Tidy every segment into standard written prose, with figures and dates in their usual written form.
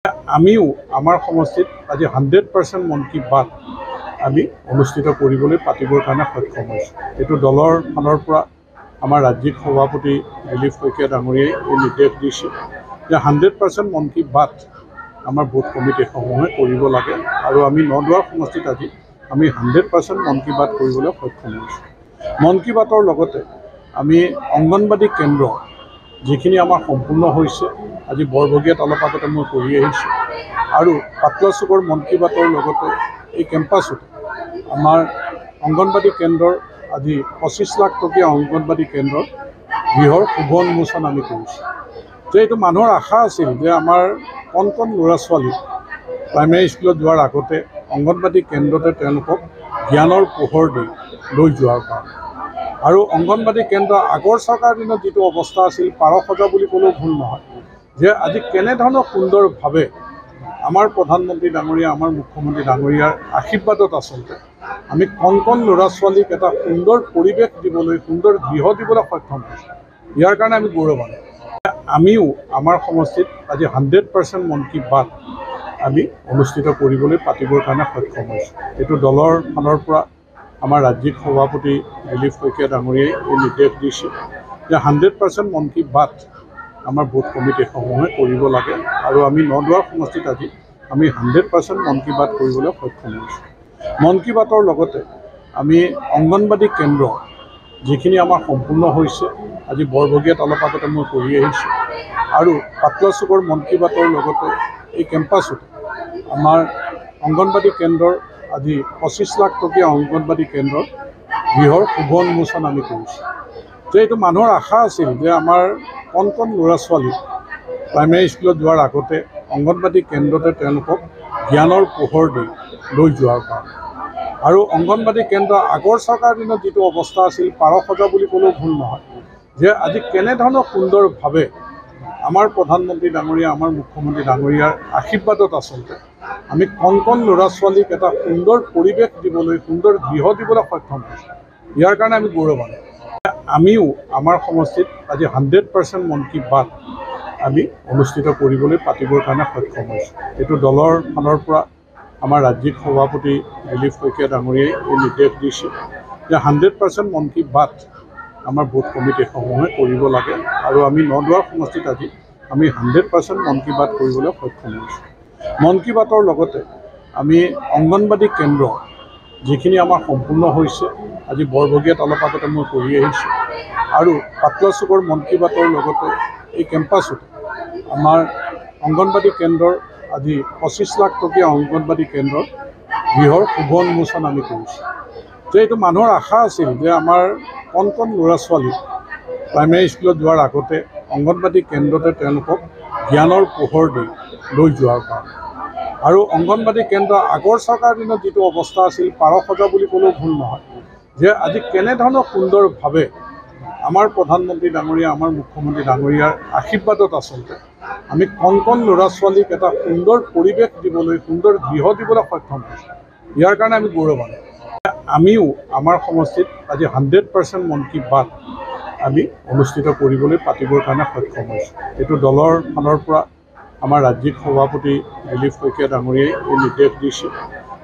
আমিও আমাৰ সমষ্টিত আজি 100% মন কি বাত আমি অনুষ্ঠিত কৰিবলৈ পাতিবৰ কাৰণে সক্ষম হৈছোঁ। এইটো দলৰ ফালৰ পৰা আমাৰ ৰাজ্যিক সভাপতি দিলীপ শইকীয়া ডাঙৰীয়াই এই নিৰ্দেশ দিছে যে 100% মন কি বাত আমাৰ বুথ কমিটিসমূহে কৰিব লাগে আৰু আমি নদুৱাৰ সমষ্টিত আজি আমি 100% মন কি বাত কৰিবলৈ সক্ষম হৈছোঁ। মন কি বাতৰ লগতে আমি অংগনবাদী কেন্দ্ৰ যিখিনি আমাৰ সম্পূৰ্ণ হৈছে, আজি বৰবগীয়াত অলপ আগতে মই কৰি আহিছোঁ আৰু পাতলা চুকৰ মন কি বাতৰ লগতে এই কেম্পাছত আমাৰ অংগনবাদী কেন্দ্ৰৰ আজি 25 লাখ টকীয়া অংগনবাদী কেন্দ্ৰৰ গৃহৰ শুভ উন্মোচন আমি কৰিছোঁ। যে এইটো মানুহৰ আশা আছিল যে আমাৰ কণ কণ ল'ৰা ছোৱালী প্ৰাইমেৰী স্কুলত যোৱাৰ আগতে অংগনবাদী কেন্দ্ৰতে তেওঁলোকক জ্ঞানৰ পোহৰ দি লৈ যোৱাৰ কাৰণে আৰু অংগনবাদী কেন্দ্ৰ আগৰ চৰকাৰ দিনত যিটো অৱস্থা আছিল পাৰ সজা বুলি ক'লেও ভুল নহয়, যে আজি কেনেধৰণৰ সুন্দৰভাৱে আমাৰ প্ৰধানমন্ত্ৰী ডাঙৰীয়া আমাৰ মুখ্যমন্ত্ৰী ডাঙৰীয়াৰ আশীৰ্বাদত আচলতে আমি কণ কণ ল'ৰা ছোৱালীক এটা সুন্দৰ পৰিৱেশ দিবলৈ সুন্দৰ গৃহ দিবলৈ সক্ষম হৈছোঁ। ইয়াৰ কাৰণে আমি গৌৰৱান্বিত। আমিও আমাৰ সমষ্টিত আজি 100% মন কি বাত আমি অনুষ্ঠিত কৰিবলৈ পাতিবৰ কাৰণে সক্ষম হৈছোঁ। এইটো দলৰ ফালৰ পৰা আমাৰ ৰাজ্যিক সভাপতি দিলীপ শইকীয়া ডাঙৰীয়াই এই নিৰ্দেশ দিছে যে 100% মন কি বাত আমাৰ বুথ কমিটিসমূহে কৰিব লাগে আৰু আমি নদুৱাৰ সমষ্টিত আজি আমি 100% মন কি বাত কৰিবলৈ সক্ষম হৈছোঁ। মন কি বাতৰ লগতে আমি অংগনবাদী কেন্দ্ৰ যিখিনি আমাৰ সম্পূৰ্ণ হৈছে, আজি বৰবগীয়াত অলপ আগতে মই কৰি আহিছোঁ আৰু পাতলা চুকৰ মন কি বাতৰ লগতে এই কেম্পাছত আমাৰ অংগনবাদী কেন্দ্ৰৰ আজি 25 লাখ টকীয়া অংগনবাদী কেন্দ্ৰৰ গৃহৰ শুভ উন্মোচন আমি কৰিছোঁ। যে এইটো মানুহৰ আশা আছিল যে আমাৰ কণ কণ ল'ৰা ছোৱালী প্ৰাইমেৰী স্কুলত যোৱাৰ আগতে অংগনবাদী কেন্দ্ৰতে তেওঁলোকক জ্ঞানৰ পোহৰ দি লৈ যোৱাৰ কাৰণে আৰু অংগনবাদী কেন্দ্ৰ আগৰ চৰকাৰ দিনত যিটো অৱস্থা আছিল পাৰ সজা বুলি ক'লেও ভুল নহয়, যে আজি কেনেধৰণৰ সুন্দৰভাৱে আমাৰ প্ৰধানমন্ত্ৰী ডাঙৰীয়া আমাৰ মুখ্যমন্ত্ৰী ডাঙৰীয়াৰ আশীৰ্বাদত আচলতে আমি কণ কণ ল'ৰা ছোৱালীক এটা সুন্দৰ পৰিৱেশ দিবলৈ সুন্দৰ গৃহ দিবলৈ সক্ষম হৈছোঁ। ইয়াৰ কাৰণে আমি গৌৰৱান্বিত। আমিও আমাৰ সমষ্টিত আজি 100% মন কি বাত আমি অনুষ্ঠিত কৰিবলৈ পাতিবৰ কাৰণে সক্ষম হৈছোঁ। এইটো দলৰ ফালৰ পৰা আমাৰ ৰাজ্যিক সভাপতি দিলীপ শইকীয়া ডাঙৰীয়াই এই নিৰ্দেশ দিছে যে 100% মন কি বাত আমাৰ বুথ কমিটিসমূহে কৰিব লাগে আৰু আমি নদুৱাৰ সমষ্টিত আজি আমি 100% মন কি বাত কৰিবলৈ সক্ষম হৈছোঁ। মন কি বাতৰ লগতে আমি অংগনবাদী কেন্দ্ৰ যিখিনি আমাৰ সম্পূৰ্ণ হৈছে, আজি বৰবগীয়াত অলপ আগতে মই কৰি আহিছোঁ আৰু পাতলা চুকৰ মন কি বাতৰ লগতে এই কেম্পাছত আমাৰ অংগনবাদী কেন্দ্ৰৰ আজি 25 লাখ টকীয়া অংগনবাদী কেন্দ্ৰৰ গৃহৰ শুভ উন্মোচন আমি কৰিছোঁ। যে এইটো মানুহৰ আশা আছিল যে আমাৰ কণ কণ ল'ৰা ছোৱালী প্ৰাইমেৰী স্কুলত যোৱাৰ আগতে অংগনবাদী কেন্দ্ৰতে তেওঁলোকক জ্ঞানৰ পোহৰ দি লৈ যোৱাৰ কাৰণে আৰু অংগনবাদী কেন্দ্ৰ আগৰ চৰকাৰ দিনত যিটো অৱস্থা আছিল পাৰ সজা বুলি ক'লেও ভুল নহয়, যে আজি কেনেধৰণৰ সুন্দৰভাৱে আমাৰ প্ৰধানমন্ত্ৰী ডাঙৰীয়া আমাৰ মুখ্যমন্ত্ৰী ডাঙৰীয়াৰ আশীৰ্বাদত আচলতে আমি কণ কণ ল'ৰা ছোৱালীক এটা সুন্দৰ পৰিৱেশ দিবলৈ সুন্দৰ গৃহ দিবলৈ সক্ষম হৈছোঁ। ইয়াৰ কাৰণে আমি গৌৰৱান্বিত। আমিও আমাৰ সমষ্টিত আজি 100% মন কি বাত আমি অনুষ্ঠিত কৰিবলৈ পাতিবৰ কাৰণে সক্ষম হৈছোঁ। এইটো দলৰ ফালৰ পৰা আমাৰ ৰাজ্যিক সভাপতি দিলীপ শইকীয়া ডাঙৰীয়াই এই নিৰ্দেশ দিছে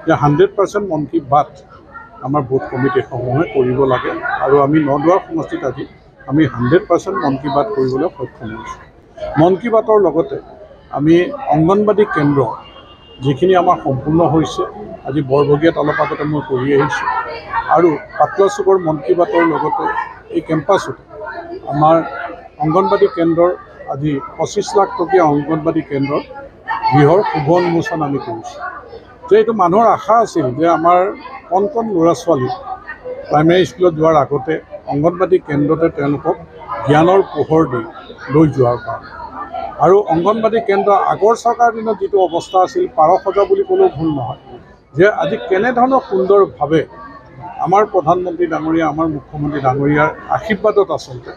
যে 100% মন কি বাত আমাৰ বুথ কমিটিসমূহে কৰিব লাগে আৰু আমি নদুৱাৰ সমষ্টিত আজি আমি 100% মন কি বাত কৰিবলৈ সক্ষম হৈছোঁ। মন কি বাতৰ লগতে আমি অংগনবাদী কেন্দ্ৰ যিখিনি আমাৰ সম্পূৰ্ণ হৈছে, আজি বৰবগীয়াত অলপ আগতে মই কৰি আহিছোঁ আৰু পাতলা চুকৰ মন কি বাতৰ লগতে এই কেম্পাছত আমাৰ অংগনবাদী কেন্দ্ৰৰ আজি 25 লাখ টকীয়া অংগনবাদী কেন্দ্ৰৰ গৃহৰ শুভ উন্মোচন আমি কৰিছোঁ। যে এইটো মানুহৰ আশা আছিল যে আমাৰ কণ কণ ল'ৰা ছোৱালী প্ৰাইমেৰী স্কুলত যোৱাৰ আগতে অংগনবাদী কেন্দ্ৰতে তেওঁলোকক জ্ঞানৰ পোহৰ দি লৈ যোৱাৰ কাৰণে আৰু অংগনবাদী কেন্দ্ৰ আগৰ চৰকাৰ দিনত যিটো অৱস্থা আছিল পাৰ সজা বুলি ক'লেও ভুল নহয়, যে আজি কেনেধৰণৰ সুন্দৰভাৱে আমাৰ প্ৰধানমন্ত্ৰী ডাঙৰীয়া আমাৰ মুখ্যমন্ত্ৰী ডাঙৰীয়াৰ আশীৰ্বাদত আচলতে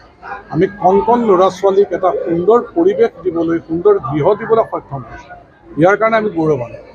আমি কণ কণ ল'ৰা ছোৱালীক এটা সুন্দৰ পৰিৱেশ দিবলৈ সুন্দৰ গৃহ দিবলৈ সক্ষম হৈছোঁ। ইয়াৰ কাৰণে আমি গৌৰৱান্বিত।